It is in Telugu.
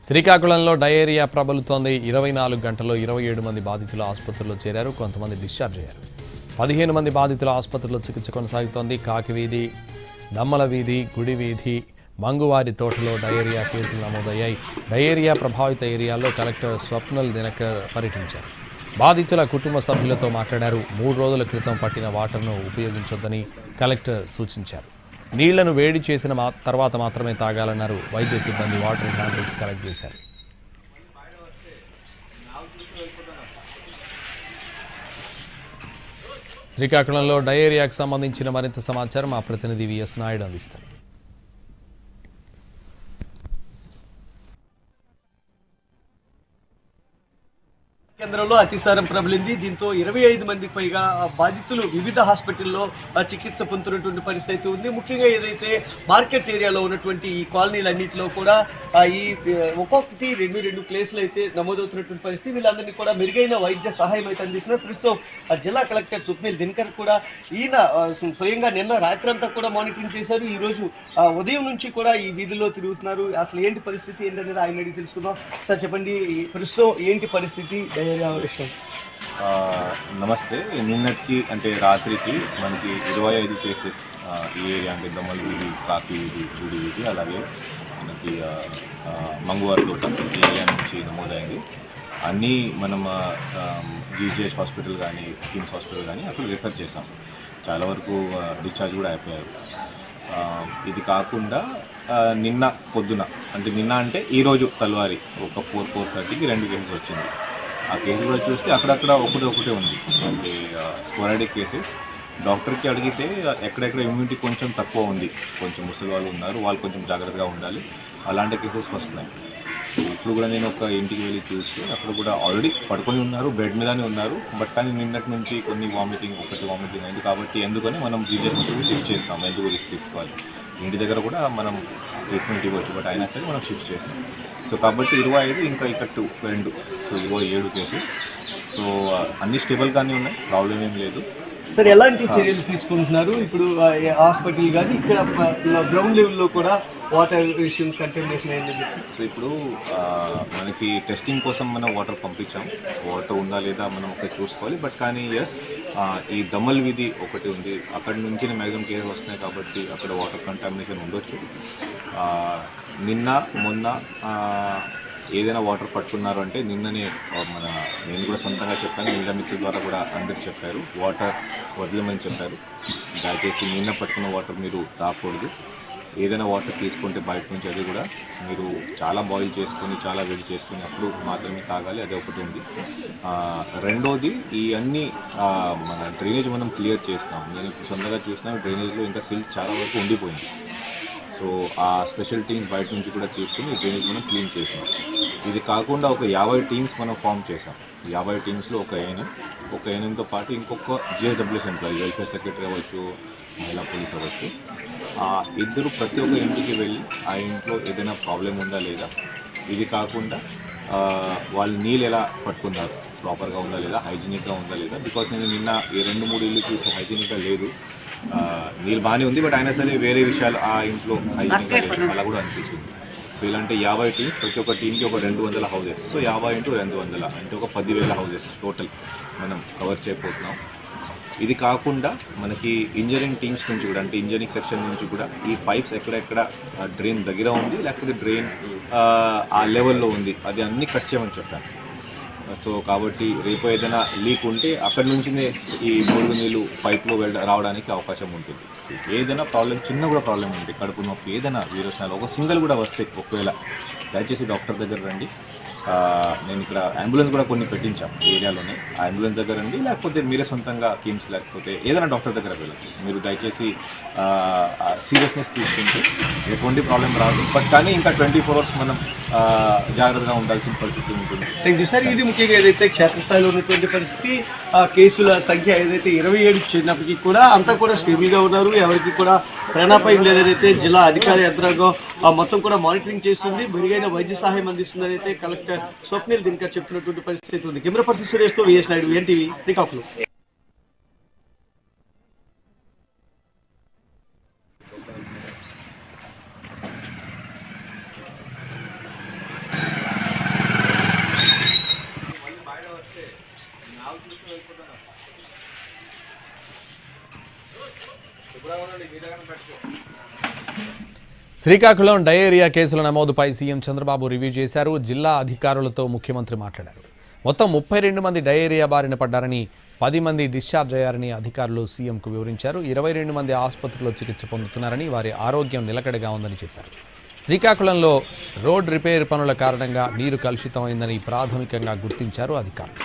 శ్రీకాకుళంలో డయేరియా ప్రబలుతోంది. 24 గంటల్లో 27 మంది బాధితులు ఆసుపత్రిలో చేరారు. కొంతమంది డిశ్చార్జ్ అయ్యారు. 15 మంది బాధితులు ఆసుపత్రిలో చికిత్స కొనసాగుతోంది. కాకి వీధి, నమ్మల వీధి, గుడి వీధి, మంగువారి తోటలో డయేరియా కేసులు నమోదయ్యాయి. డయేరియా ప్రభావిత ఏరియాల్లో కలెక్టర్ స్వప్నల్ దినకర్ పర్యటించారు. బాధితుల కుటుంబ సభ్యులతో మాట్లాడారు. 3 రోజుల క్రితం పట్టిన వాటర్ను ఉపయోగించొద్దని కలెక్టర్ సూచించారు. నీళ్లను వేడి చేసిన తర్వాత మాత్రమే తాగాలన్నారు. వైద్య సిబ్బంది వాటర్ శాంపిల్స్ కలెక్ట్ చేశారు. శ్రీకాకుళంలో డయేరియాకు సంబంధించిన మరింత సమాచారం మా ప్రతినిధి విఎస్ నాయుడు అందిస్తారు. కేంద్రంలో అతిసారం ప్రబలింది. దీంతో 25 మందికి పైగా బాధితులు వివిధ హాస్పిటల్లో చికిత్స పొందుతున్నటువంటి పరిస్థితి ఉంది. ముఖ్యంగా ఏదైతే మార్కెట్ ఏరియాలో ఉన్నటువంటి ఈ కాలనీలన్నింటిలో కూడా ఈ ఒక్కొక్కటి రెండు కేసులు అయితే నమోదవుతున్నటువంటి పరిస్థితి. వీళ్ళందరినీ కూడా మెరుగైన వైద్య సహాయం అయితే అందిస్తున్నారు. ప్రస్తుతం జిల్లా కలెక్టర్ స్వప్నిల్ దినకర్ కూడా ఈయన స్వయంగా నిన్న రాత్రంతా కూడా మానిటరింగ్ చేశారు. ఈ రోజు ఉదయం నుంచి కూడా ఈ వీధుల్లో తిరుగుతున్నారు. అసలు ఏంటి పరిస్థితి ఏంటనేది ఆయన అడిగి తెలుసుకుందాం. సార్ చెప్పండి, ప్రస్తుతం ఏంటి పరిస్థితి? నమస్తే. నిన్నటికి అంటే రాత్రికి మనకి 25 కేసెస్ ఈ ఏరియా అంటే దమ్మల వీధి, కాకి వీధి, గుడి వీధి, అలాగే మనకి మంగువారి తోట ఈ ఏరియా నుంచి నమోదైంది. అన్నీ మనం జీజీహెచ్ హాస్పిటల్ కానీ కిమ్స్ హాస్పిటల్ కానీ అక్కడ రిఫర్ చేసాం. చాలా వరకు డిశ్చార్జ్ కూడా అయిపోయారు. ఇది కాకుండా నిన్న పొద్దున అంటే ఈరోజు తెల్లవారి ఒక 4:30కి 2 కేసెస్ వచ్చింది. ఆ కేసు కూడా చూస్తే అక్కడక్కడ ఒకటే ఉంది. అంటే స్పోరాడిక్ కేసెస్. డాక్టర్కి అడిగితే ఎక్కడెక్కడ ఇమ్యూనిటీ కొంచెం తక్కువ ఉంది, కొంచెం ముసలి వాళ్ళు ఉన్నారు, వాళ్ళు కొంచెం జాగ్రత్తగా ఉండాలి, అలాంటి కేసెస్ వస్తున్నాయి. ఇప్పుడు కూడా నేను ఒక ఇంటికి వెళ్ళి చూస్తే అక్కడ కూడా ఆల్రెడీ పడుకొని ఉన్నారు, బెడ్ మీదనే ఉన్నారు. బట్ కానీ నిన్నటి నుంచి కొన్ని వామిటింగ్ అయింది. కాబట్టి ఎందుకని మనం జీజీహెచ్కి షిఫ్ట్ చేస్తాం. ఎందుకు రిస్క్ తీసుకోవాలి? ఇంటి దగ్గర కూడా మనం ట్రీట్మెంట్ ఇవ్వచ్చు, బట్ అయినా సరే మనం షిఫ్ట్ చేస్తాం. సో కాబట్టి 25 ఇంకా ఇక్కడ 2, సో 27 కేసెస్. సో అన్ని స్టేబుల్గానే ఉన్నాయి, ప్రాబ్లం ఏం లేదు. సార్, ఎలాంటి చర్యలు తీసుకుంటున్నారు? ఇప్పుడు హాస్పిటల్ కానీ ఇక్కడ గ్రౌండ్ లెవెల్లో కూడా వాటర్ ఇష్యూ కంటామినేషన్ అయింది. సో ఇప్పుడు మనకి టెస్టింగ్ కోసం మనం వాటర్ పంపించాం. వాటర్ ఉందా లేదా మనం ఒకటి చూసుకోవాలి. బట్ కానీ ఈ దమ్మల్ వీధి ఒకటి ఉంది, అక్కడి నుంచి మ్యాక్సిమం కేసెస్ వస్తున్నాయి. కాబట్టి అక్కడ వాటర్ కంటామినేషన్ ఉండొచ్చు. నిన్న మొన్న ఏదైనా వాటర్ పట్టుకున్నారు అంటే నిన్ననే నేను కూడా సొంతంగా చెప్పాను, నిన్న మిక్సీ ద్వారా కూడా అందరికి చెప్పారు, వాటర్ వదిలేమని చెప్పారు. దయచేసి నిన్న పట్టుకున్న వాటర్ మీరు తాగకూడదు. ఏదైనా వాటర్ తీసుకుంటే బయట నుంచి అది కూడా మీరు చాలా బాయిల్ చేసుకొని, చాలా వేడి చేసుకొని అప్పుడు మాత్రమే తాగాలి. అదే ఒకటి ఉంది. రెండోది, ఈ అన్ని మన డ్రైనేజ్ మనం క్లియర్ చేస్తాం. నేను ఇప్పుడు సొంతంగా చూసినా డ్రైనేజ్లో ఇంకా సిల్క్ చాలా వరకు ఉండిపోయింది. సో ఆ స్పెషల్ టీమ్స్ బయట నుంచి కూడా తీసుకుని డ్రైనేజ్ మనం క్లీన్ చేసాం. ఇది కాకుండా ఒక 50 టీమ్స్ మనం ఫామ్ చేసాం. 50 టీమ్స్లో ఒక ఏఎన్ఎంతో పాటు ఇంకొక జిఎస్డబ్ల్యూఎస్ ఎంప్లాయీ, వెల్ఫేర్ సెక్రటరీ అవ్వచ్చు, మహిళా పోలీస్ అవ్వచ్చు. ఇద్దరు ప్రతి ఒక్క ఇంటికి వెళ్ళి ఆ ఇంట్లో ఏదైనా ప్రాబ్లం ఉందా లేదా, ఇది కాకుండా వాళ్ళు నీళ్ళు ఎలా పట్టుకున్నారు, ప్రాపర్గా ఉందా లేదా, హైజీనిక్గా ఉందా లేదా. బికాస్ నేను నిన్న ఈ 2-3 ఇల్లు చూస్తే హైజీనిక్గా లేదు. నీళ్ళు బాగానే ఉంది, బట్ అయినా సరే వేరే విషయాలు ఆ ఇంట్లో హైజీనిక్గా లేదు, అలా కూడా అనిపించింది. సో ఇలాంటి 50 టీమ్స్, ప్రతి ఒక్క టీంకి ఒక 200 హౌసెస్. సో 50 × 200 అంటే ఒక 10,000 హౌసెస్ టోటల్ మనం కవర్ చేయబోతున్నాం. ఇది కాకుండా మనకి ఇంజనీరింగ్ టీమ్స్ నుంచి కూడా, అంటే ఇంజనీరింగ్ సెక్షన్ నుంచి కూడా ఈ పైప్స్ ఎక్కడెక్కడ డ్రైన్ దగ్గర ఉంది, లేకపోతే డ్రైన్ ఆ లెవెల్లో ఉంది, అది అన్నీ కట్ చేయమని చెప్పాను. సో కాబట్టి రేపు ఏదైనా లీక్ ఉంటే అక్కడి నుంచినే ఈ మురుగు నీళ్ళు పైప్లో రావడానికి అవకాశం ఉంటుంది. ఏదైనా ప్రాబ్లం, చిన్న కూడా ప్రాబ్లం ఉంటే, కడుపు నొప్పి, ఏదైనా విరోచనాలు ఒక సింగిల్ కూడా వస్తే ఒకవేళ దయచేసి డాక్టర్ దగ్గర రండి. నేను ఇక్కడ అంబులెన్స్ కూడా కొన్ని పెట్టించాం ఏరియాలోనే. ఆ అంబులెన్స్ దగ్గర రండి, లేకపోతే మీరే సొంతంగా కిమ్స్ లేకపోతే ఏదైనా డాక్టర్ దగ్గర వెళ్ళచ్చు. మీరు దయచేసి సీరియస్నెస్ తీసుకుంటే ఎటువంటి ప్రాబ్లం రాదు. బట్ కానీ ఇంకా 24 hours మనం జాగ్రత్తగా ఉండాల్సిన పరిస్థితి ఉంటుంది. Thank you sir. ఇది ముఖ్యంగా ఏదైతే క్షేత్రస్థాయిలో ఉన్నటువంటి పరిస్థితి, కేసుల సంఖ్య ఏదైతే 27 చేరినప్పటికీ కూడా అంతా కూడా స్టేబుల్గా ఉన్నారు. ఎవరికి కూడా ప్రాణాపాయం లేదనైతే జిల్లా అధికార యంత్రాంగం మొత్తం కూడా మానిటరింగ్ చేస్తుంది, మెరుగైన వైద్య సహాయం అందిస్తుందని అయితే కలెక్టర్ స్వప్నిల్ దినకర్ చెప్తున్నటువంటి పరిస్థితి ఉంది. కెమెరా పర్సన్ సురేష్తో విఎస్ నాయుడు, ఎన్టీవీ, శ్రీకాకుళం. శ్రీకాకుళం డయేరియా కేసుల నమోదుపై సీఎం చంద్రబాబు రివ్యూ చేశారు. జిల్లా అధికారులతో ముఖ్యమంత్రి మాట్లాడారు. మొత్తం 32 మంది డయేరియా బారిన పడ్డారని, 10 మంది డిశ్చార్జ్ అయ్యారని అధికారులు సీఎంకు వివరించారు. 22 మంది ఆసుపత్రిలో చికిత్స పొందుతున్నారని, వారి ఆరోగ్యం నిలకడగా ఉందని చెప్పారు. శ్రీకాకుళంలో రోడ్ రిపేర్ పనుల కారణంగా నీరు కలుషితమైందని ప్రాథమికంగా గుర్తించారు అధికారులు.